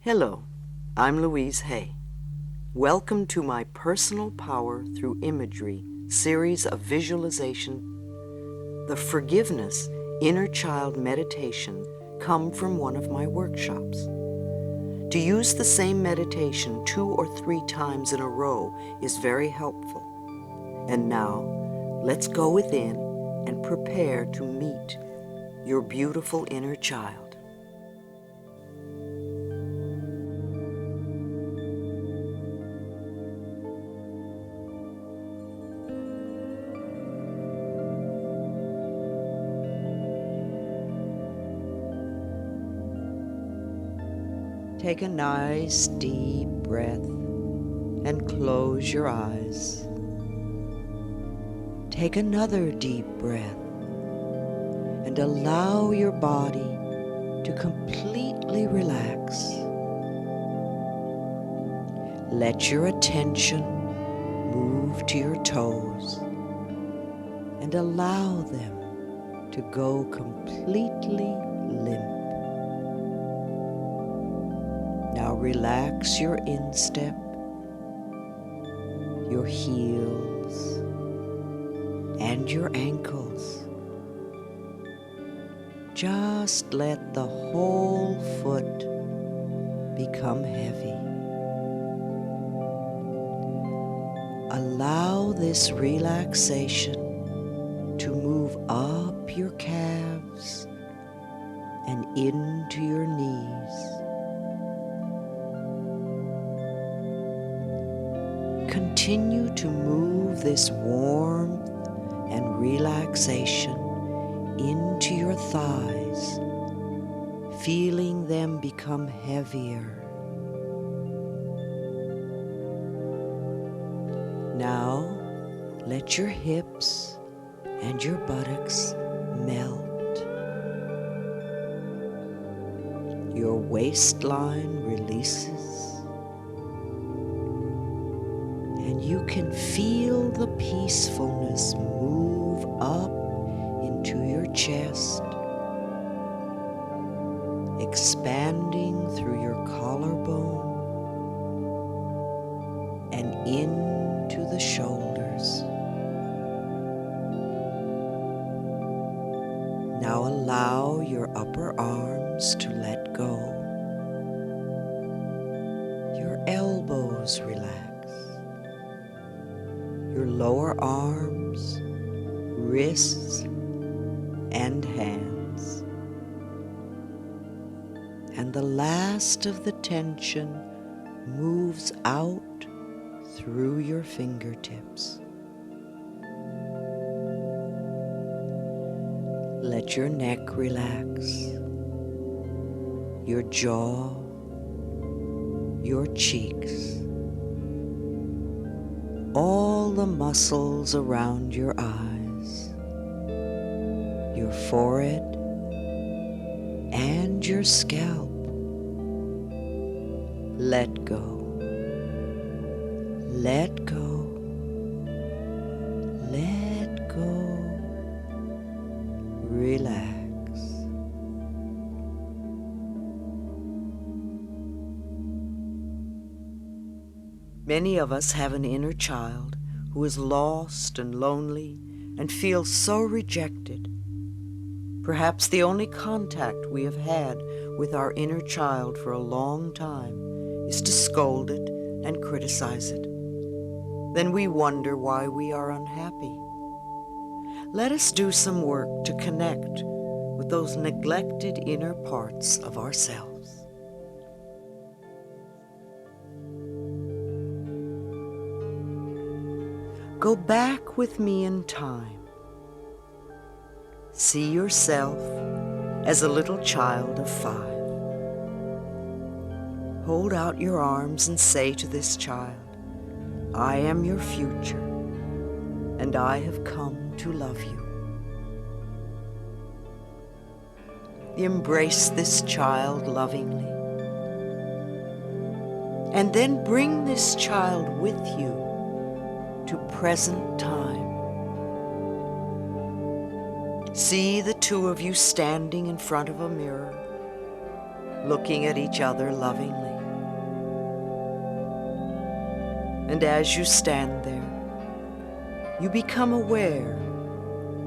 Hello, I'm Louise Hay. Welcome to my Personal Power Through Imagery series of visualization. The Forgiveness Inner Child Meditation come from one of my workshops. To use the same meditation 2 or 3 times in a row is very helpful. And now, let's go within and prepare to meet your beautiful inner child. Take a nice deep breath and close your eyes. Take another deep breath and allow your body to completely relax. Let your attention move to your toes and allow them to go completely limp. Now relax your instep, your heels, and your ankles. Just let the whole foot become heavy. Allow this relaxation to move up your calves and into your knees. Continue to move this warmth and relaxation into your thighs, feeling them become heavier. Now, let your hips and your buttocks melt. Your waistline releases. And you can feel the peacefulness move up into your chest, expanding through your collarbone and into the shoulders. Now allow your upper arms to let go. Your elbows relax. Your lower arms, wrists, and hands. And the last of the tension moves out through your fingertips. Let your neck relax, your jaw, your cheeks, all the muscles around your eyes, your forehead, and your scalp. Let go. Let go. Let go. Relax. Many of us have an inner child who is lost and lonely and feels so rejected. Perhaps the only contact we have had with our inner child for a long time is to scold it and criticize it. Then we wonder why we are unhappy. Let us do some work to connect with those neglected inner parts of ourselves. Go back with me in time. See yourself as a little child of 5. Hold out your arms and say to this child, I am your future, and I have come to love you. Embrace this child lovingly, and then bring this child with you to present time. See the two of you standing in front of a mirror, looking at each other lovingly. And as you stand there, you become aware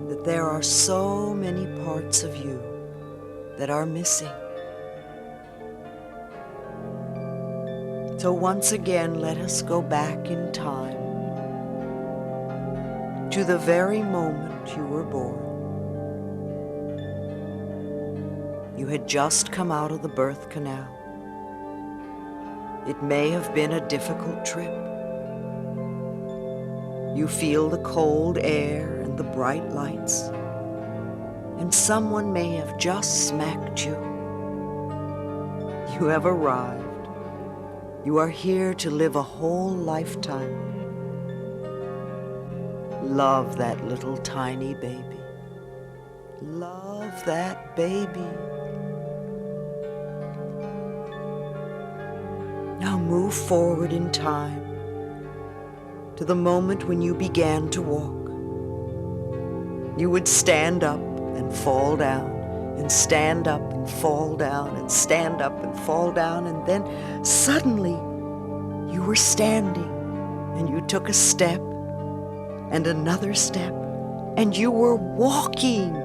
that there are so many parts of you that are missing. So once again, let us go back in time to the very moment you were born. You had just come out of the birth canal. It may have been a difficult trip. You feel the cold air and the bright lights, and someone may have just smacked you. You have arrived. You are here to live a whole lifetime. Love that little tiny baby. Love that baby. Now move forward in time to the moment when you began to walk. You would stand up and fall down, and stand up and fall down, and stand up and fall down, and then suddenly you were standing, and you took a step and another step, and you were walking,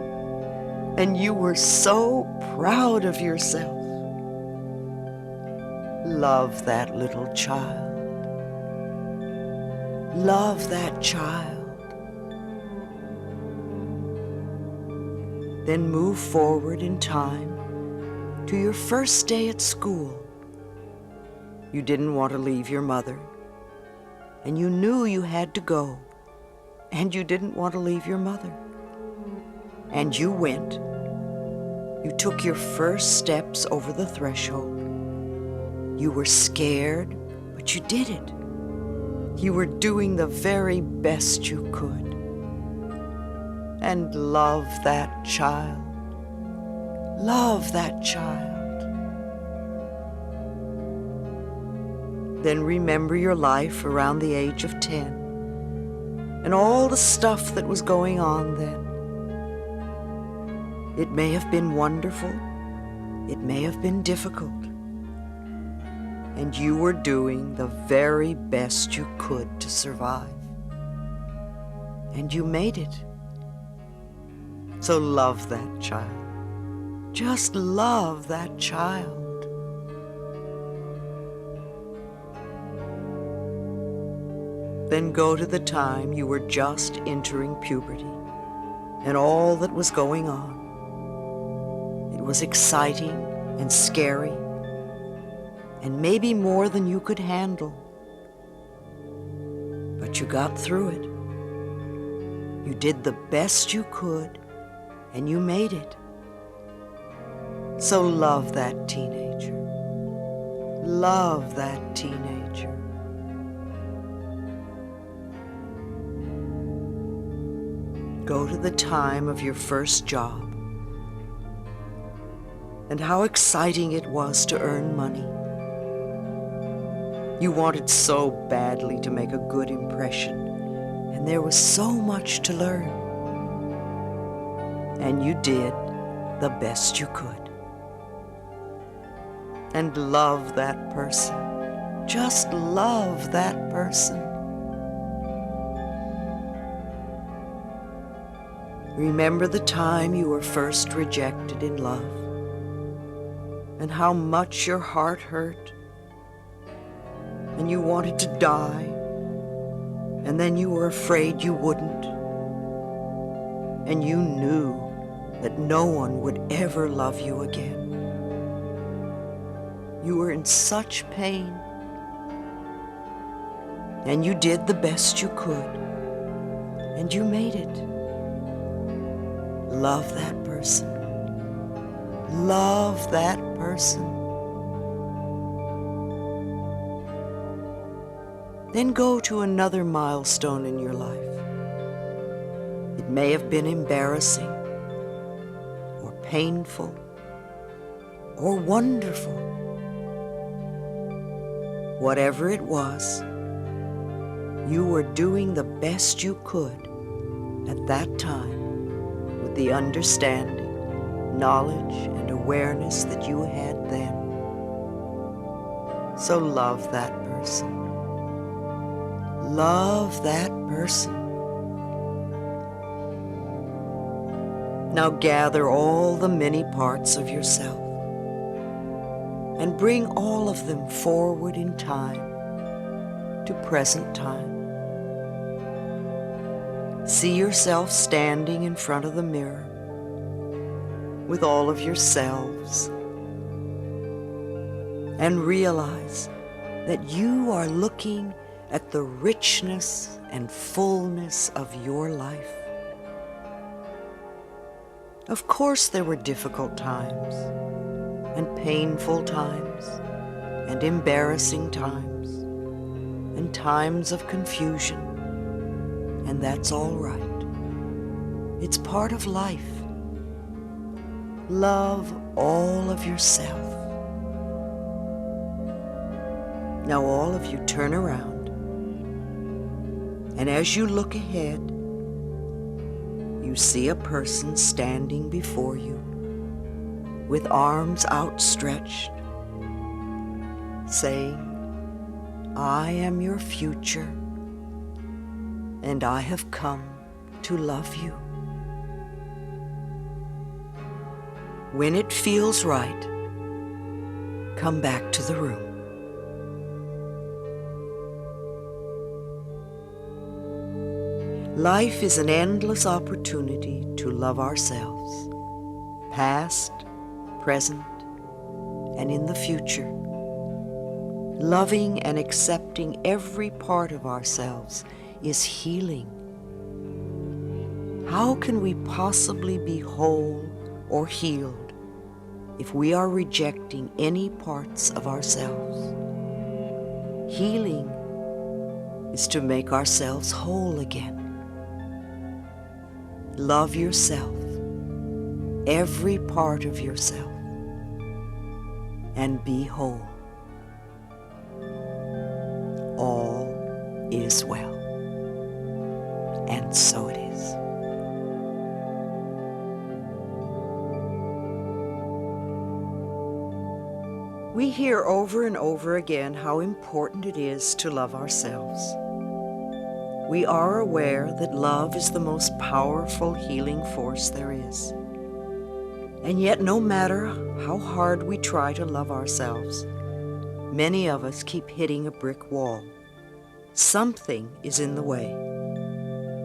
and you were so proud of yourself. Love that little child. Love that child. Then move forward in time to your first day at school. You didn't want to leave your mother, and you knew you had to go, and you didn't want to leave your mother. And you went. You took your first steps over the threshold. You were scared, but you did it. You were doing the very best you could. And love that child. Love that child. Then remember your life around the age of 10 and all the stuff that was going on then. It may have been wonderful. It may have been difficult. And you were doing the very best you could to survive. And you made it. So love that child. Just love that child. Then go to the time you were just entering puberty and all that was going on. It was exciting and scary, and maybe more than you could handle. But you got through it. You did the best you could, and you made it. So love that teenager. Love that teenager. Go to the time of your first job and how exciting it was to earn money. You wanted so badly to make a good impression, and there was so much to learn. And you did the best you could. And love that person. Just love that person. Remember the time you were first rejected in love, and how much your heart hurt, and you wanted to die, and then you were afraid you wouldn't, and you knew that no one would ever love you again. You were in such pain, and you did the best you could, and you made it. Love that person. Love that person. Then go to another milestone in your life. It may have been embarrassing, or painful, or wonderful. Whatever it was, you were doing the best you could at that time, with the understanding, knowledge, and awareness that you had then. So love that person. Love that person. Now gather all the many parts of yourself and bring all of them forward in time to present time. See yourself standing in front of the mirror with all of yourselves and realize that you are looking at the richness and fullness of your life. Of course, there were difficult times and painful times and embarrassing times and times of confusion, and that's all right. It's part of life. Love all of yourself. Now all of you turn around, and as you look ahead, you see a person standing before you with arms outstretched, saying, "I am your future, and I have come to love you." When it feels right, come back to the room. Life is an endless opportunity to love ourselves, past, present, and in the future. Loving and accepting every part of ourselves is healing. How can we possibly be whole or healed if we are rejecting any parts of ourselves? Healing is to make ourselves whole again. Love yourself, every part of yourself, and be whole. All is well. And so it is. We hear over and over again how important it is to love ourselves. We are aware that love is the most powerful healing force there is. And yet, no matter how hard we try to love ourselves, many of us keep hitting a brick wall. Something is in the way.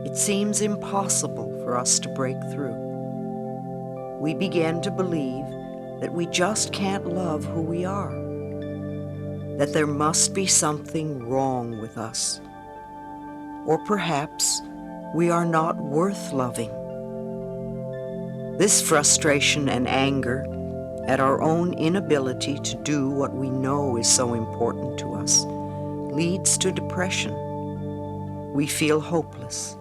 It seems impossible for us to break through. We begin to believe that we just can't love who we are, that there must be something wrong with us. Or perhaps we are not worth loving. This frustration and anger at our own inability to do what we know is so important to us leads to depression. We feel hopeless.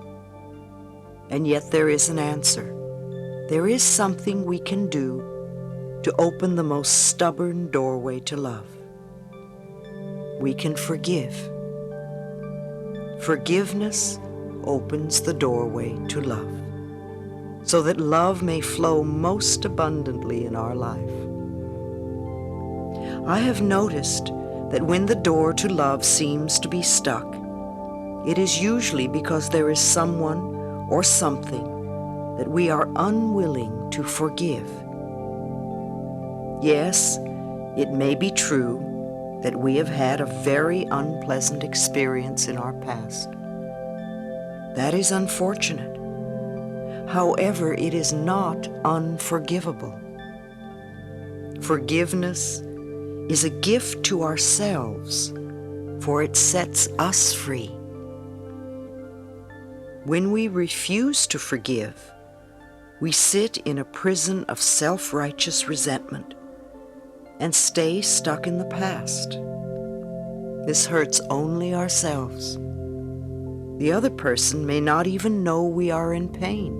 And yet there is an answer. There is something we can do to open the most stubborn doorway to love. We can forgive. Forgiveness opens the doorway to love, so that love may flow most abundantly in our life. I have noticed that when the door to love seems to be stuck, it is usually because there is someone or something that we are unwilling to forgive. Yes, it may be true that we have had a very unpleasant experience in our past. That is unfortunate. However, it is not unforgivable. Forgiveness is a gift to ourselves, for it sets us free. When we refuse to forgive, we sit in a prison of self-righteous resentment and stay stuck in the past. This hurts only ourselves. The other person may not even know we are in pain.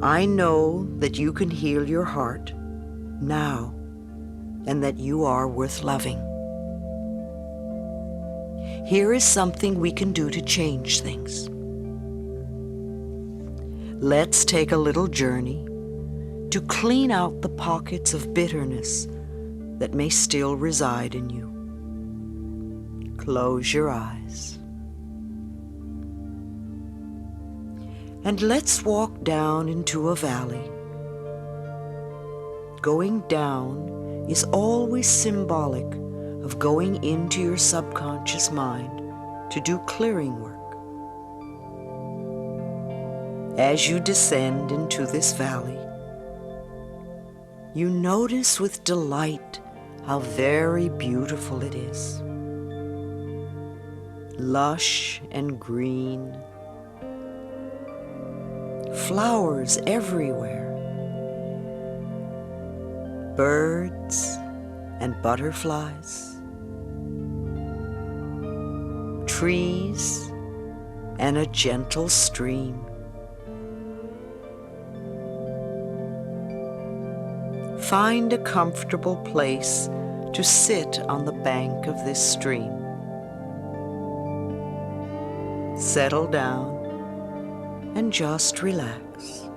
I know that you can heal your heart now, and that you are worth loving. Here is something we can do to change things. Let's take a little journey to clean out the pockets of bitterness that may still reside in you. close your eyes. And let's walk down into a valley. Going down is always symbolic of going into your subconscious mind to do clearing work. As you descend into this valley, you notice with delight how very beautiful it is. Lush and green, flowers everywhere, birds and butterflies, trees and a gentle stream. Find a comfortable place to sit on the bank of this stream. Settle down and just relax.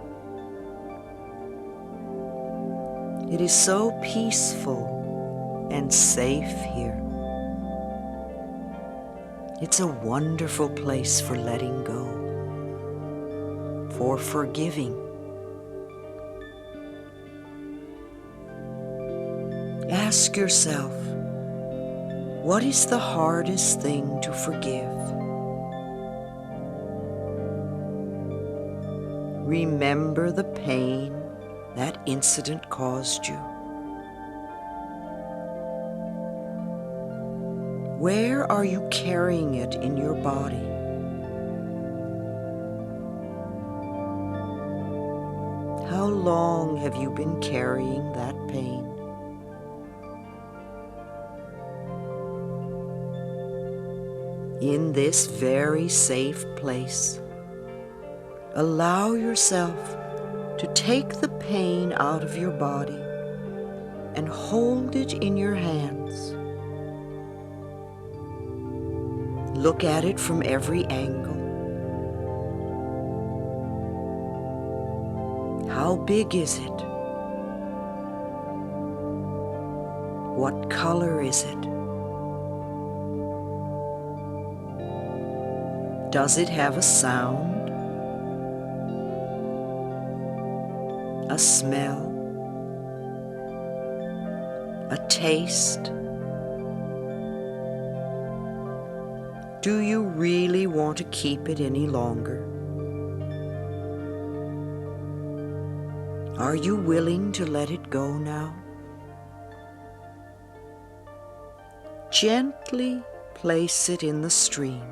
It is so peaceful and safe here. It's a wonderful place for letting go, for forgiving. Ask yourself, what is the hardest thing to forgive? Remember the pain that incident caused you. Where are you carrying it in your body? How long have you been carrying that pain? In this very safe place, allow yourself to take the pain out of your body and hold it in your hands. Look at it from every angle. How big is it? What color is it? Does it have a sound, a smell, a taste? Do you really want to keep it any longer? Are you willing to let it go now? Gently place it in the stream.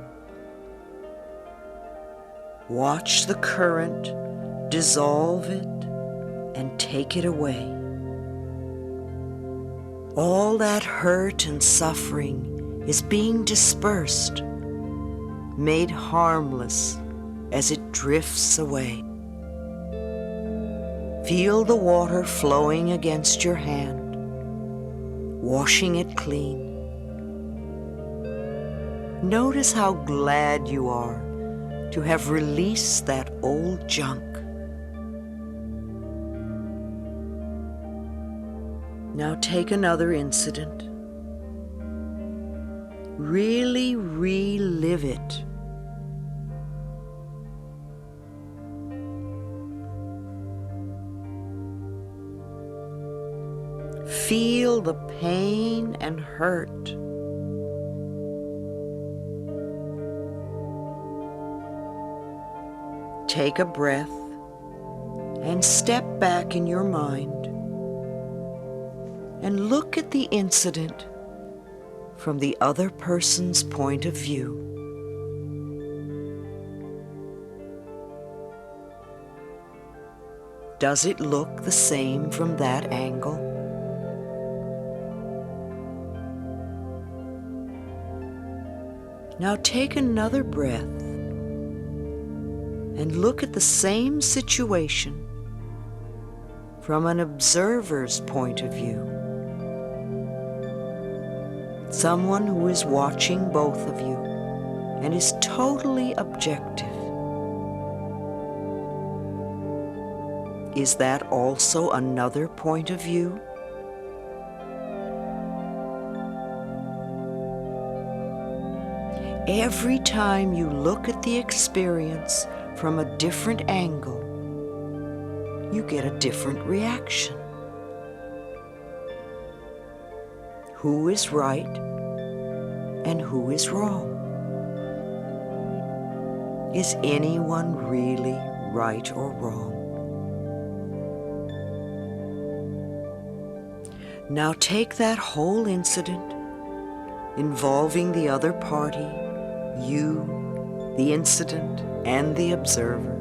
Watch the current dissolve it and take it away. All that hurt and suffering is being dispersed, made harmless as it drifts away. Feel the water flowing against your hand, washing it clean. Notice how glad you are to have released that old junk. Now take another incident. Really relive it. Feel the pain and hurt. Take a breath and step back in your mind and look at the incident from the other person's point of view. Does it look the same from that angle? Now take another breath and look at the same situation from an observer's point of view. Someone who is watching both of you and is totally objective. Is that also another point of view? Every time you look at the experience from a different angle, you get a different reaction. Who is right and who is wrong? Is anyone really right or wrong? Now take that whole incident involving the other party, you, the incident, and the observer,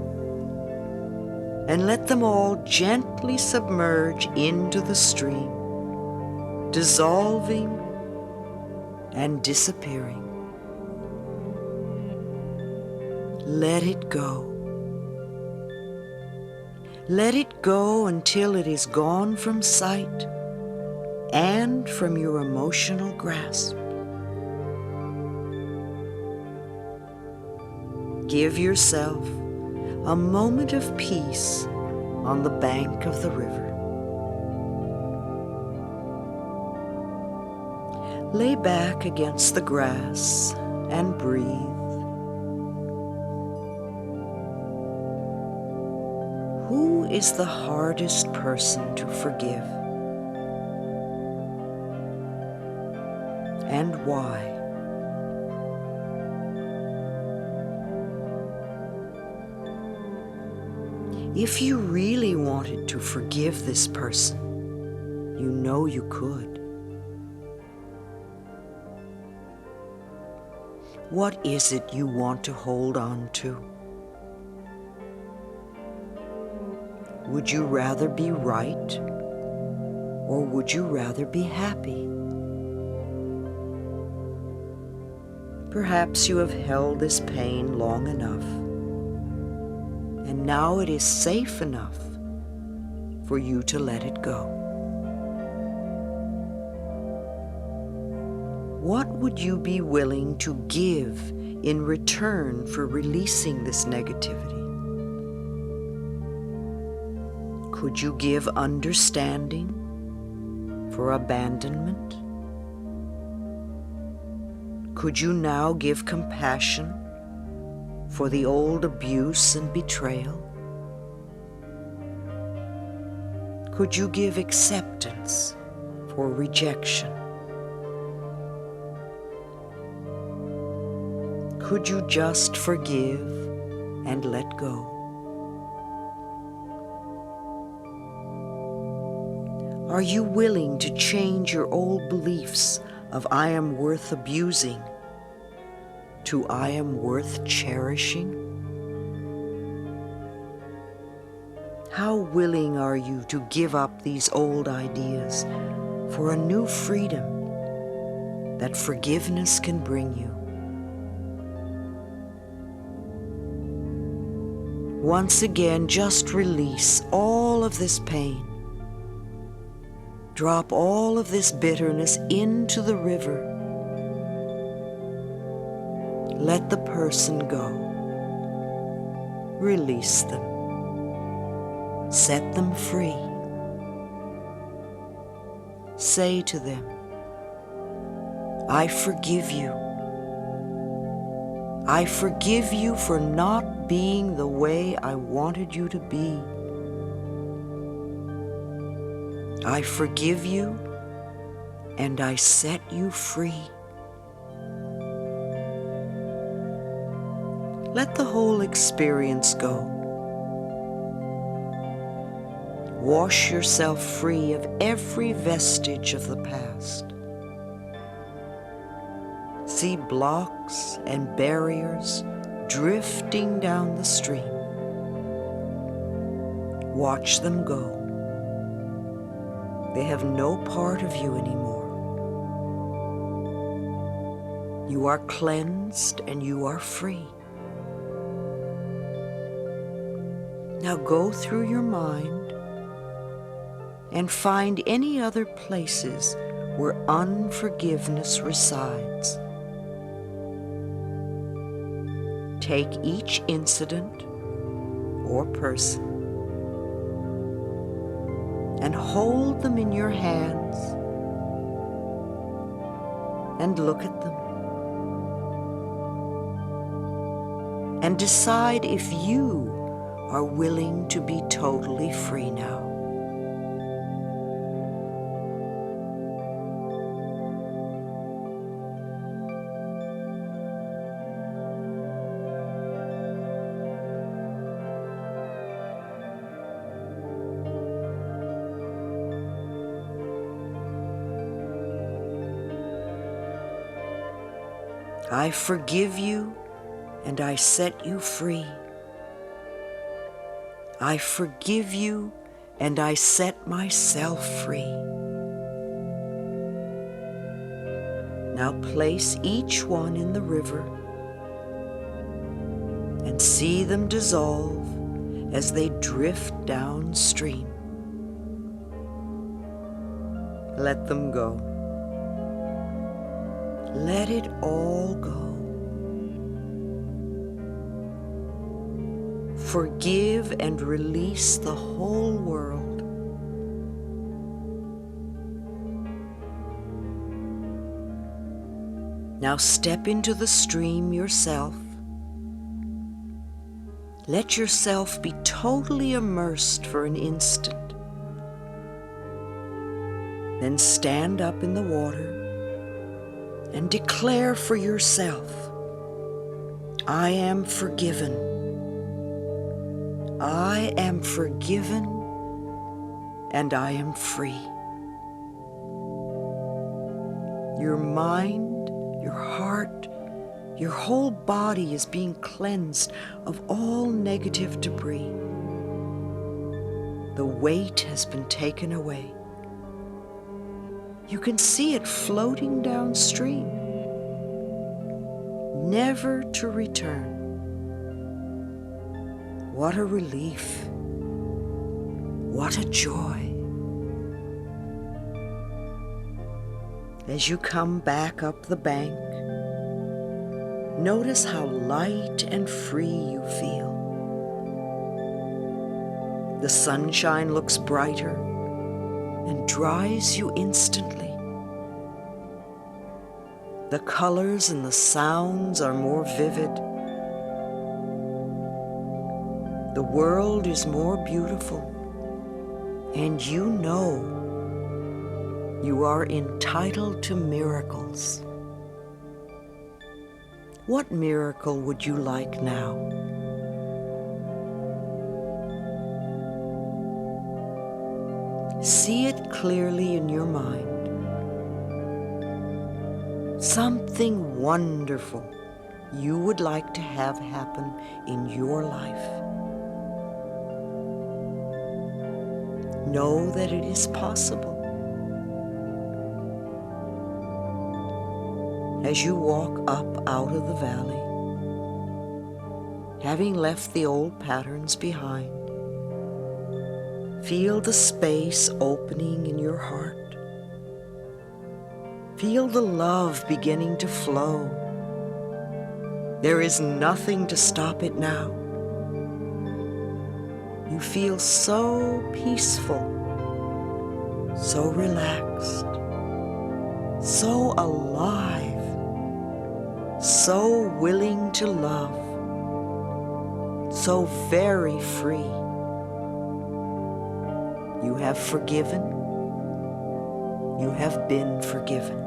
and let them all gently submerge into the stream, dissolving and disappearing. Let it go. Let it go until it is gone from sight and from your emotional grasp. Give yourself a moment of peace on the bank of the river. Lay back against the grass and breathe. Who is the hardest person to forgive? And why? If you really wanted to forgive this person, you know you could. What is it you want to hold on to? Would you rather be right, or would you rather be happy? Perhaps you have held this pain long enough, and now it is safe enough for you to let it go. What would you be willing to give in return for releasing this negativity? Could you give understanding for abandonment? Could you now give compassion for the old abuse and betrayal? Could you give acceptance for rejection? Could you just forgive and let go? Are you willing to change your old beliefs of I am worth abusing to I am worth cherishing? How willing are you to give up these old ideas for a new freedom that forgiveness can bring you? Once again, just release all of this pain. Drop all of this bitterness into the river. Let the person go. Release them. Set them free. Say to them, I forgive you. I forgive you for not being the way I wanted you to be. I forgive you and I set you free. Let the whole experience go. Wash yourself free of every vestige of the past. See blocks and barriers drifting down the stream. Watch them go. They have no part of you anymore. You are cleansed and you are free. Now go through your mind and find any other places where unforgiveness resides. Take each incident or person and hold them in your hands and look at them. and decide if you are willing to be totally free now. I forgive you and I set you free. I forgive you and I set myself free. Now place each one in the river and see them dissolve as they drift downstream. Let them go. Let it all go. Forgive and release the whole world. Now step into the stream yourself. Let yourself be totally immersed for an instant. Then stand up in the water and declare for yourself, I am forgiven. I am forgiven and I am free. Your mind, your heart, your whole body is being cleansed of all negative debris. The weight has been taken away. You can see it floating downstream, never to return. What a relief. What a joy. As you come back up the bank, notice how light and free you feel. The sunshine looks brighter and dries you instantly. The colors and the sounds are more vivid. The world is more beautiful, and you know you are entitled to miracles. What miracle would you like now? See it clearly in your mind. Something wonderful you would like to have happen in your life. Know that it is possible. As you walk up out of the valley, having left the old patterns behind, feel the space opening in your heart. Feel the love beginning to flow. There is nothing to stop it now. You feel so peaceful, so relaxed, so alive, so willing to love, so very free. You have forgiven. You have been forgiven.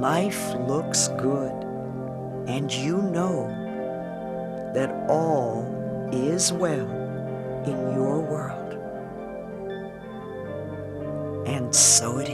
Life looks good, and you know that all is well in your world. And so it